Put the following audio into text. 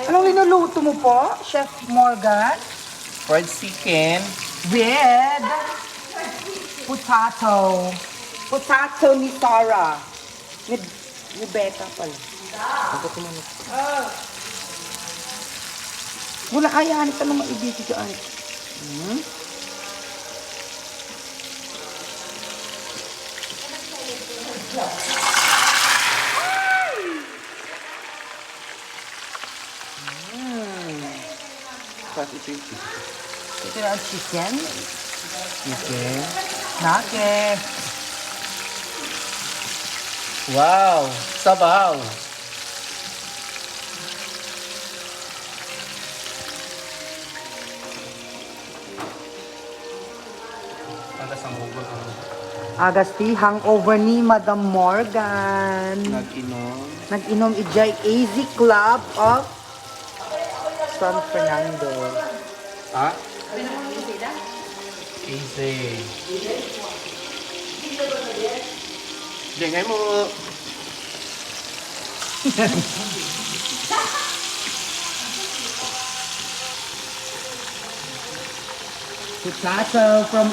Anong linuluto mo po, Chef Morgan? Fried chicken. With potato. Potato ni Sarah. Ni Becca pala. Wala kaya hanip ka nung maibigay dyan. Ito yung chicken. Chicken. Nugget. Wow! Sabaw! Agas ang hugol ang Agasti, hangover ni Madam Morgan. nag-inom. Nag-inom ijay AZ Club of San Fernando. Ha? Easy. Dengay mo. Potato from